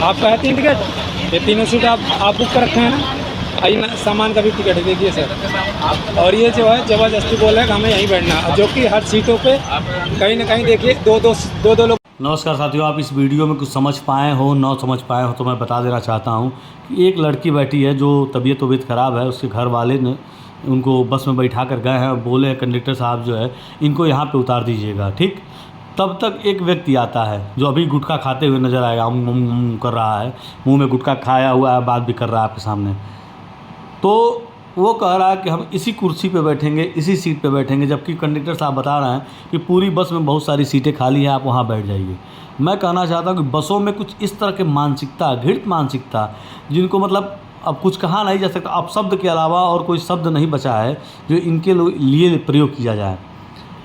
आपका है 3 टिकट, ये तीनों सीट आप बुक कर रखे हैं ना। आइए ना, सामान का भी टिकट है, देखिए सर। और ये जो है ज़बरदस्ती बोल रहे हैं कि हमें यहीं बैठना है, जो कि हर सीटों पे कहीं ना कहीं देखिए दो लोग। नमस्कार साथियों, आप इस वीडियो में कुछ समझ पाए हो ना समझ पाए हो तो मैं बता देना चाहता हूं कि एक लड़की बैठी है जो तबीयत ख़राब है। उसके घर वाले ने उनको बस में बैठा कर गए हैं और बोले कंडक्टर साहब जो है इनको यहाँ पे उतार दीजिएगा, ठीक। तब तक एक व्यक्ति आता है जो अभी गुटखा खाते हुए नज़र आएगा, कर रहा है, मुंह में गुटखा खाया हुआ है, बात भी कर रहा है आपके सामने। तो वो कह रहा है कि हम इसी कुर्सी पे बैठेंगे, इसी सीट पे बैठेंगे, जबकि कंडक्टर साहब बता रहे हैं कि पूरी बस में बहुत सारी सीटें खाली हैं, आप वहाँ बैठ जाइए। मैं कहना चाहता हूँ कि बसों में कुछ इस तरह के मानसिकता, घृणित मानसिकता, जिनको मतलब अब कुछ कहा नहीं जा सकता, अब शब्द के अलावा और कोई शब्द नहीं बचा है जो इनके लिए प्रयोग किया जाए।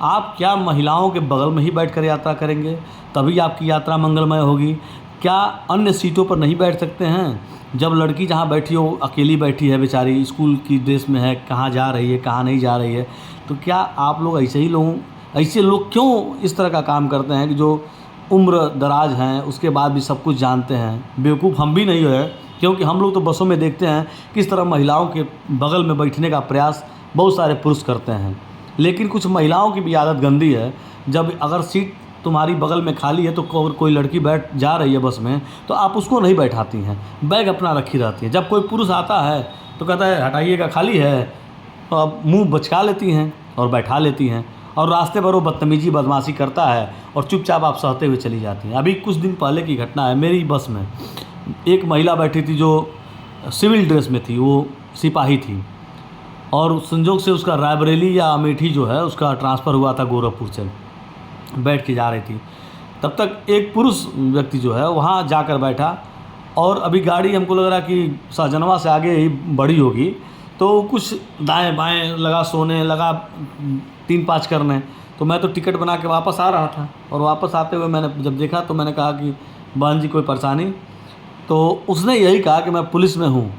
आप क्या महिलाओं के बगल में ही बैठकर यात्रा करेंगे तभी आपकी यात्रा मंगलमय होगी? क्या अन्य सीटों पर नहीं बैठ सकते हैं? जब लड़की जहाँ बैठी हो अकेली बैठी है बेचारी, स्कूल की ड्रेस में है, कहाँ जा रही है कहाँ नहीं जा रही है, तो क्या आप लोग ऐसे लोग क्यों इस तरह का काम करते हैं कि जो उम्र दराज हैं उसके बाद भी सब कुछ जानते हैं? बेवकूफ़ हम भी नहीं है, क्योंकि हम लोग तो बसों में देखते हैं किस तरह महिलाओं के बगल में बैठने का प्रयास बहुत सारे पुरुष करते हैं। लेकिन कुछ महिलाओं की भी आदत गंदी है, जब अगर सीट तुम्हारी बगल में खाली है तो कोई लड़की बैठ जा रही है बस में तो आप उसको नहीं बैठाती हैं, बैग अपना रखी रहती हैं। जब कोई पुरुष आता है तो कहता है हटाइएगा, खाली है, तो अब मुंह बचका लेती हैं और बैठा लेती हैं, और रास्ते पर वो बदतमीजी बदमाशी करता है और चुपचाप आप सहते हुए चली जाती हैं। अभी कुछ दिन पहले की घटना है, मेरी बस में एक महिला बैठी थी जो सिविल ड्रेस में थी, वो सिपाही थी, और संजोग से उसका रायबरेली या अमेठी जो है उसका ट्रांसफ़र हुआ था गोरखपुर से, बैठ के जा रही थी। तब तक एक पुरुष व्यक्ति जो है वहाँ जाकर बैठा, और अभी गाड़ी हमको लग रहा कि सहजनवा से आगे ही बड़ी होगी, तो कुछ दाएं बाएं लगा, सोने लगा, 3-5 करने। तो मैं तो टिकट बना के वापस आ रहा था, और वापस आते हुए मैंने जब देखा तो मैंने कहा कि बहन जी कोई परेशानी? तो उसने यही कहा कि मैं पुलिस में हूँ,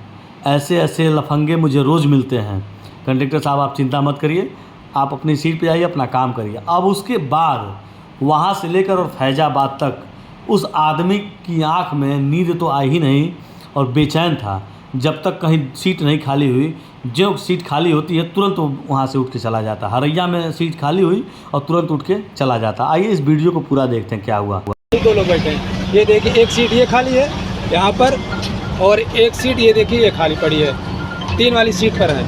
ऐसे ऐसे लफंगे मुझे रोज़ मिलते हैं, कंडक्टर साहब आप चिंता मत करिए, आप अपनी सीट पे आइए, अपना काम करिए। अब उसके बाद वहाँ से लेकर और फैजाबाद तक उस आदमी की आंख में नींद तो आई ही नहीं, और बेचैन था जब तक कहीं सीट नहीं खाली हुई। जो सीट खाली होती है तुरंत वो वहाँ से उठ के चला जाता। हरैया में सीट खाली हुई और तुरंत उठ के चला जाता। आइए इस वीडियो को पूरा देखते हैं क्या हुआ। 2 लोग बैठे हैं, ये देखिए एक सीट ये खाली है यहाँ पर, और एक सीट ये देखिए ये खाली पड़ी है, 3 वाली सीट पर है।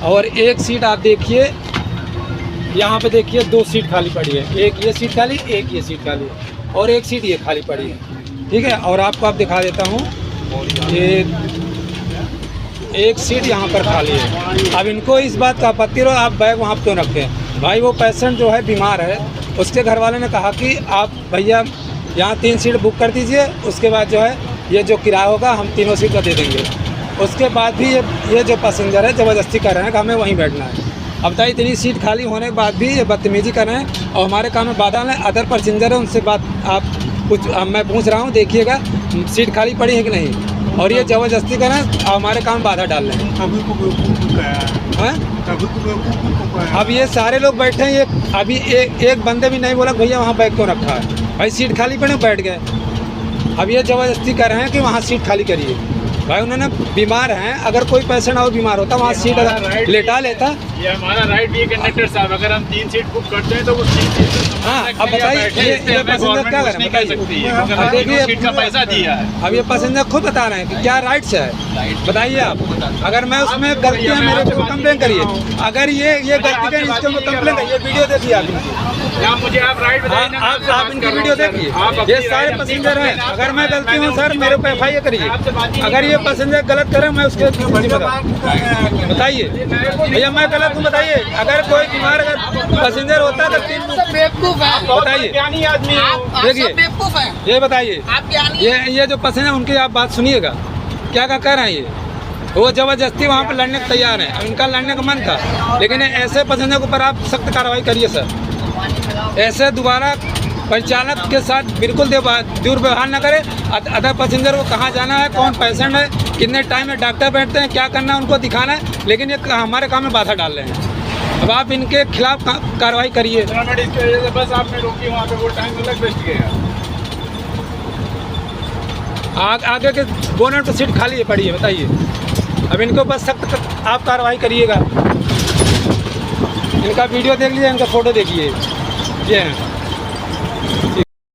और एक सीट आप देखिए यहाँ पे, देखिए 2 सीट खाली पड़ी है, एक ये सीट खाली, एक ये सीट खाली, और एक सीट ये खाली पड़ी है, ठीक है। और आपको आप दिखा देता हूँ, ये एक सीट यहाँ पर खाली है। अब इनको इस बात का आपत्ति हो, आप बैग वहाँ क्यों रखे हैं? भाई वो पेशेंट जो है बीमार है, उसके घर वाले ने कहा कि आप भैया यहाँ 3 सीट बुक कर दीजिए, उसके बाद जो है ये जो किराया होगा हम तीनों सीट का दे देंगे। उसके बाद भी ये जो पैसेंजर है ज़बरदस्ती कर रहे हैं कि हमें वहीं बैठना है। अब बताइए, इतनी सीट खाली होने के बाद भी ये बदतमीजी कर रहे हैं और हमारे काम में बाधा है। अदर पैसेंजर है उनसे बात आप कुछ मैं पूछ रहा हूँ, देखिएगा सीट खाली पड़ी है कि नहीं, और ये ज़बरदस्ती कर रहे हैं और हमारे काम में बाधा डाल रहे हैं। अब ये सारे लोग बैठे हैं, ये अभी एक बंदे भी नहीं बोला भैया वहाँ बैग क्यों रखा है, भाई सीट खाली पड़े बैठ गए। अब ये ज़बरदस्ती कर रहे हैं कि वहाँ सीट खाली करिए। भाई उन्होंने बीमार हैं, अगर कोई पेशेंट और बीमार होता वहाँ सीट लेटा लेता। ये हमारा राइट भी है कंडक्टर साहब, अगर हम 3 सीट बुक करते हैं तो वो 3 सीट। हाँ, अब बताइए ये पैसेंजर क्या करें, बताइए सीट का पैसा दिया है। अब ये पैसेंजर खुद बता रहे हैं कि क्या राइट्स है, बताइए आप। अगर मैं उसमें गलती है मेरे को कंप्लेन करिए, अगर ये गलती है इसके ऊपर कंप्लेन करिए। वीडियो देखिए आप, मुझे आप राइट बताइए, आप इनकी वीडियो देखिए, ये सारे पैसेंजर हैं। अगर मैं गलती हूँ सर मेरे को FIR करिए, अगर ये पैसेंजर गलत करे मैं उसके बताइए भैया मैं गलत हूँ, बताइए। अगर कोई बीमार अगर पैसेंजर होता है तो बताइए, देखिए ये बताइए, ये जो पैसेंजर उनकी आप बात सुनिएगा, क्या कह रहे हैं ये, वो ज़बरदस्ती वहाँ पर लड़ने को तैयार हैं। इनका लड़ने का मन था, लेकिन ऐसे पैसेंजर के ऊपर आप सख्त कार्रवाई करिए सर। ऐसे दोबारा परिचालक के साथ बिल्कुल दुर्व्यवहार न करे। अदर पैसेंजर को कहाँ जाना है, कौन पेशेंट है, कितने टाइम में डॉक्टर बैठते हैं, क्या करना है उनको दिखाना है, लेकिन ये हमारे काम में बाधा डाल रहे हैं। अब आप इनके खिलाफ कार्रवाई करिए। बस आपने रोकी वहाँ पे, वो टाइम अलग वेस्ट किया। आगे के बोनट पर सीट खाली है पड़ी है, बताइए। अब इनको बस सख्त आप कार्रवाई करिएगा। इनका वीडियो देख लीजिए, इनका फ़ोटो देखिए, ये हैं।